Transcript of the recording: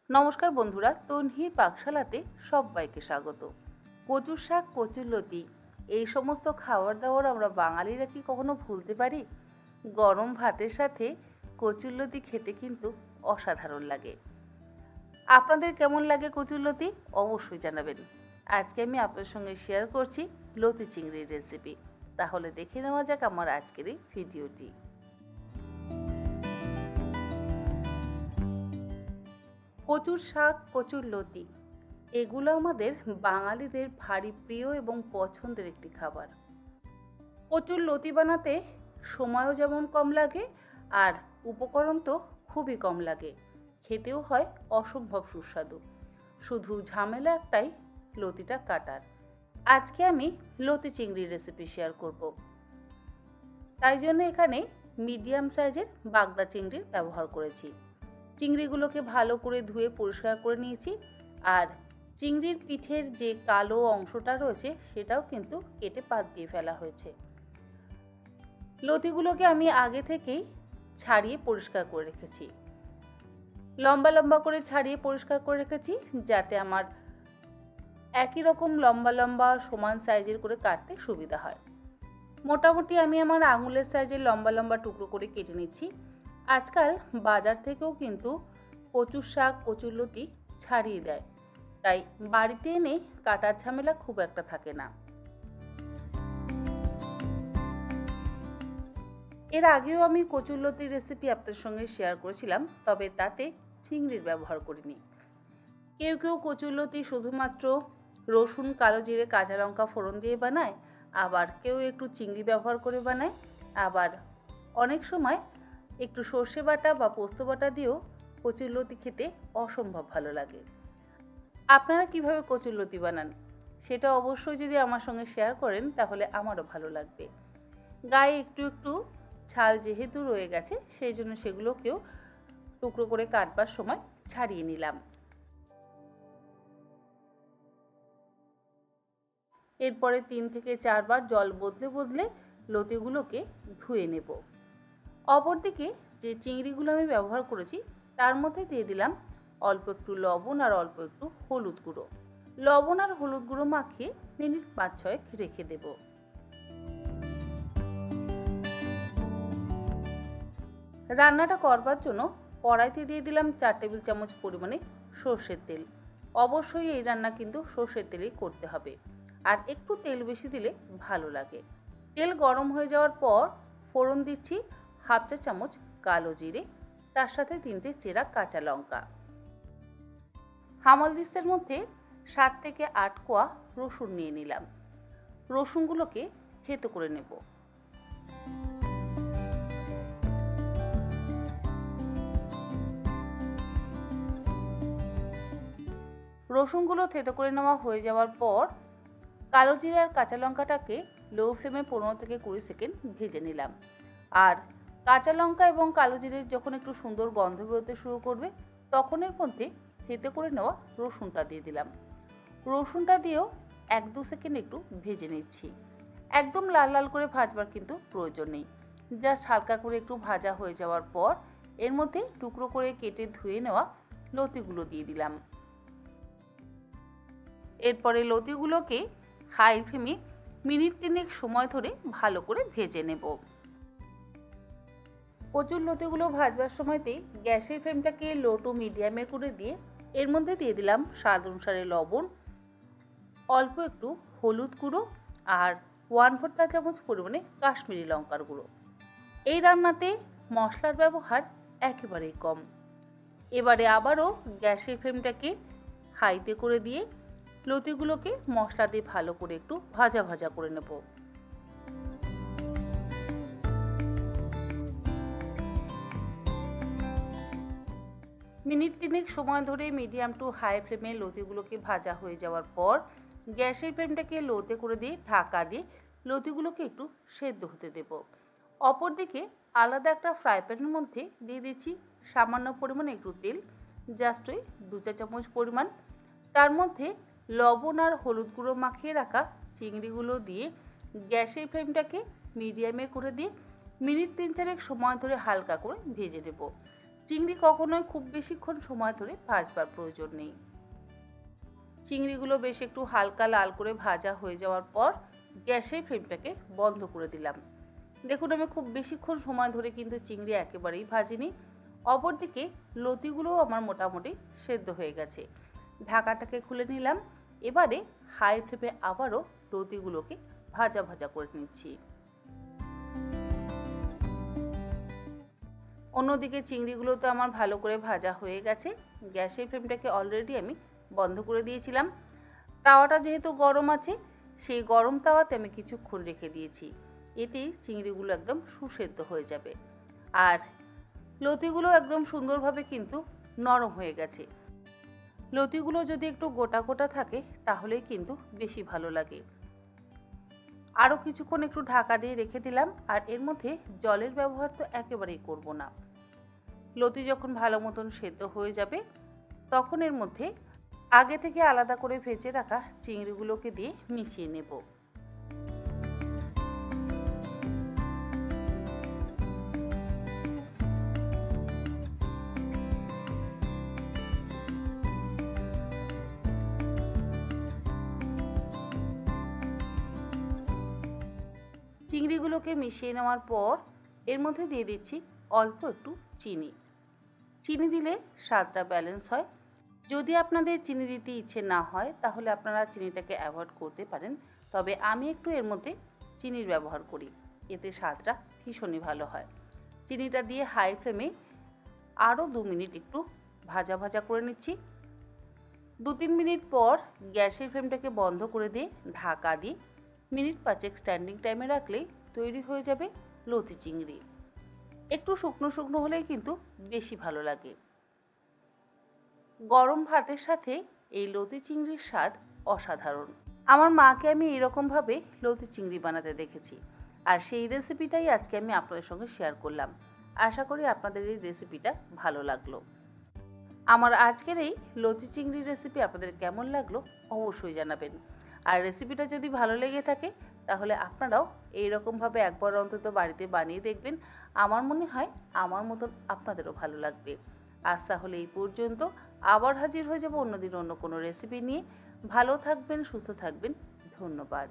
নমস্কার বন্ধুরা, তন্হির পাকশালাতে সবাইকে স্বাগত। কচুর শাক, কচুরলতি এই সমস্ত খাবার দাবার আমরা বাঙালিরা কি কখনো ভুলতে পারি? গরম ভাতের সাথে কচুরলতি খেতে কিন্তু অসাধারণ লাগে। আপনাদের কেমন লাগে কচুরলতি অবশ্যই জানাবেন। আজকে আমি আপনাদের সঙ্গে শেয়ার করছি লতি চিংড়ির রেসিপি। তাহলে দেখে নেওয়া যাক আমার আজকের এই ভিডিওটি। কচুর শাক, কচুরলতি এগুলো আমাদের বাঙালিদের ভারী প্রিয় এবং পছন্দের একটি খাবার। কচুরলতি বানাতে সময়ও যেমন কম লাগে আর উপকরণ তো খুবই কম লাগে, খেতেও হয় অসম্ভব সুস্বাদু। শুধু ঝামেলা একটাই, লতিটা কাটার। আজকে আমি লতি চিংড়ির রেসিপি শেয়ার করব। তাই জন্য এখানে মিডিয়াম সাইজের বাগদা চিংড়ির ব্যবহার করেছি। চিংড়িগুলোকে ভালো করে ধুয়ে পরিষ্কার করে নিয়েছি, আর চিংড়ির পিঠের যে কালো অংশটা রয়েছে সেটাও কিন্তু কেটে বাদ দিয়ে ফেলা হয়েছে। লতিগুলোকে আমি আগে থেকেই ছাড়িয়ে পরিষ্কার করে রেখেছি, লম্বা লম্বা করে ছাড়িয়ে পরিষ্কার করে রেখেছি, যাতে আমার একই রকম লম্বা লম্বা সমান সাইজের করে কাটতে সুবিধা হয়। মোটামুটি আমি আমার আঙুলের সাইজের লম্বা লম্বা টুকরো করে কেটে নিচ্ছি। আজকাল বাজার থেকেও কিন্তু কচুর শাক, কচুরলতি ছাড়িয়ে দেয়, তাই বাড়িতে এনে কাটার ঝামেলা খুব একটা থাকে না। এর আগেও আমি কচুরলতির রেসিপি আপনাদের সঙ্গে শেয়ার করেছিলাম, তবে তাতে চিংড়ির ব্যবহার করিনি। কেউ কেউ কচুরলতি শুধুমাত্র রসুন, কালো জিরে, কাঁচা লঙ্কা ফোড়ন দিয়ে বানায়, আবার কেউ একটু চিংড়ি ব্যবহার করে বানায়, আবার অনেক সময় একটু সর্ষে বাটা বা পোস্ত বাটা দিয়েও কচুরলতি খেতে অসম্ভব ভালো লাগে। আপনারা কিভাবে কচুরলতি বানান সেটা অবশ্যই যদি আমার সঙ্গে শেয়ার করেন তাহলে আমারও ভালো লাগবে। গায়ে একটু একটু ছাল যেহেতু রয়ে গেছে, সেই জন্য সেগুলোকেও টুকরো করে কাটবার সময় ছাড়িয়ে নিলাম। এরপরে 3 থেকে 4 বার জল বদলে বদলে লতিগুলোকে ধুয়ে নেব। অপরদিকে যে চিংড়িগুলো আমি ব্যবহার করেছি তার মধ্যে দিয়ে দিলাম অল্প একটু লবণ আর অল্প একটু হলুদ গুঁড়ো। লবণ আর হলুদ গুঁড়ো মাখিয়ে মিনিট 5-6 রেখে দেব। রান্নাটা করবার জন্য কড়াইতে দিয়ে দিলাম 4 টেবিল চামচ পরিমাণে সর্ষের তেল। অবশ্যই এই রান্না কিন্তু সর্ষের তেলেই করতে হবে, আর একটু তেল বেশি দিলে ভালো লাগে। তেল গরম হয়ে যাওয়ার পর ফোড়ন দিচ্ছি হাফ চা চামচ কালো জিরে, তার সাথে 3টে চেরা কাঁচা লঙ্কা। হামালদিস্তের মধ্যে 7 থেকে 8 কোয়া রসুন নিয়ে নিলাম। রসুনগুলোকে থেতো করে নেব। রসুনগুলো থেতো করে নেওয়া হয়ে যাওয়ার পর কালো জিরে আর কাঁচা লঙ্কাটাকে লো ফ্লেমে 15 থেকে 20 সেকেন্ড ভেজে নিলাম। আর কাঁচা লঙ্কা এবং কালো জিরের যখন একটু সুন্দর গন্ধ বেরোতে শুরু করবে, তখন এর মধ্যে থেতো করে নেওয়া রসুনটা দিয়ে দিলাম। রসুনটা দিয়েও 1-2 সেকেন্ড একটু ভেজে নিচ্ছি। একদম লাল লাল করে ভাজবার কিন্তু প্রয়োজন নেই, জাস্ট হালকা করে একটু ভাজা হয়ে যাওয়ার পর এর মধ্যে টুকরো করে কেটে ধুয়ে নেওয়া লতিগুলো দিয়ে দিলাম। এরপরে লতিগুলোকে হাই ফ্লেমে মিনিট 3 সময় ধরে ভালো করে ভেজে নেব। কচুরলতিগুলো ভাজবার সময়তে গ্যাসের ফ্লেমটাকে লো টু মিডিয়ামে করে দিয়ে এর মধ্যে দিয়ে দিলাম স্বাদ অনুসারে লবণ, অল্প একটু হলুদ গুঁড়ো আর 1/4 চা চামচ পরিমাণে কাশ্মীরি লঙ্কার গুঁড়ো। এই রান্নাতে মশলার ব্যবহার একেবারেই কম। এবারে আবারও গ্যাসের ফ্লেমটাকে হাইতে করে দিয়ে লতিগুলোকে মশলা দিয়ে ভালো করে একটু ভাজা ভাজা করে নেব। মিনিট 3 সময় ধরে মিডিয়াম টু হাই ফ্লেমে লতিগুলোকে ভাজা হয়ে যাওয়ার পর গ্যাসের ফ্লেমটাকে লোতে করে দিয়ে ঢাকা দিয়ে লতিগুলোকে একটু সেদ্ধ হতে দেব। অপরদিকে আলাদা একটা ফ্রাই প্যানের মধ্যে দিয়ে দিচ্ছি সামান্য পরিমাণে একটু তেল, জাস্ট ওই 2 চা চামচ পরিমাণ। তার মধ্যে লবণ আর হলুদ গুঁড়ো মাখিয়ে রাখা চিংড়িগুলো দিয়ে গ্যাসের ফ্লেমটাকে মিডিয়ামে করে দিয়ে মিনিট 3-4 সময় ধরে হালকা করে ভেজে নেব। চিংড়ি কখনোই খুব বেশিক্ষণ সময় ধরে ভাজবার প্রয়োজন নেই। চিংড়িগুলো বেশ একটু হালকা লাল করে ভাজা হয়ে যাওয়ার পর গ্যাসের ফ্লেমটাকে বন্ধ করে দিলাম। দেখুন আমি খুব বেশিক্ষণ সময় ধরে কিন্তু চিংড়ি একেবারেই ভাজিনি। অপরদিকে লতিগুলোও আমার মোটামুটি সেদ্ধ হয়ে গেছে। ঢাকাটাকে খুলে নিলাম। এবারে হাই ফ্লেমে আবারও লতিগুলোকে ভাজা ভাজা করে নিচ্ছি। অন্যদিকে চিংড়িগুলো তো আমার ভালো করে ভাজা হয়ে গেছে। গ্যাসের ফ্লেমটাকে অলরেডি আমি বন্ধ করে দিয়েছিলাম। তাওয়াটা যেহেতু গরম আছে, সেই গরম তাওয়াতে আমি কিছুক্ষণ রেখে দিয়েছি। এতেই চিংড়িগুলো একদম সুসেদ্ধ হয়ে যাবে। আর লতিগুলো একদম সুন্দরভাবে কিন্তু নরম হয়ে গেছে। লতিগুলো যদি একটু গোটা গোটা থাকে তাহলেই কিন্তু বেশি ভালো লাগে। আরও কিছুক্ষণ একটু ঢাকা দিয়ে রেখে দিলাম। আর এর মধ্যে জলের ব্যবহার তো একেবারেই করব না। লতি যখন ভালো মতন সেদ্ধ হয়ে যাবে তখন এর মধ্যে আগে থেকে আলাদা করে ভেজে রাখা চিংড়িগুলোকে দিয়ে মিশিয়ে নেব। চিংড়িগুলোকে মিশিয়ে নেওয়ার পর এর মধ্যে দিয়ে দিচ্ছি অল্প একটু চিনি। চিনি দিলে স্বাদটা ব্যালেন্স হয়। যদি আপনাদের চিনি দিতে ইচ্ছে না হয় তাহলে আপনারা চিনিটাকে অ্যাভয়েড করতে পারেন, তবে আমি একটু এর মধ্যে চিনির ব্যবহার করি, এতে স্বাদটা ভীষণই ভালো হয়। চিনিটা দিয়ে হাই ফ্লেমে আরও 2 মিনিট একটু ভাজা ভাজা করে নিচ্ছি। 2-3 মিনিট পর গ্যাসের ফ্লেমটাকে বন্ধ করে দিয়ে ঢাকা দিয়ে মিনিট 5 স্ট্যান্ডিং টাইমে রাখলেই তৈরি হয়ে যাবে লতি চিংড়ি। একটু শুকনো শুকনো হলেই কিন্তু বেশি ভালো লাগে। গরম ভাতের সাথে এই লতি চিংড়ির স্বাদ অসাধারণ। আমার মাকে আমি এরকমভাবে লতি চিংড়ি বানাতে দেখেছি, আর সেই রেসিপিটাই আজকে আমি আপনাদের সঙ্গে শেয়ার করলাম। আশা করি আপনাদের এই রেসিপিটা ভালো লাগলো। আমার আজকের এই লতি চিংড়ির রেসিপি আপনাদের কেমন লাগলো অবশ্যই জানাবেন। আর রেসিপিটা যদি ভালো লেগে থাকে তাহলে আপনারাও এইরকমভাবে একবার অন্তত বাড়িতে বানিয়ে দেখবেন। আমার মনে হয় আমার মতন আপনাদেরও ভালো লাগবে। আজ তাহলে এই পর্যন্ত। আবার হাজির হয়ে যাব অন্যদিন অন্য কোনো রেসিপি নিয়ে। ভালো থাকবেন, সুস্থ থাকবেন। ধন্যবাদ।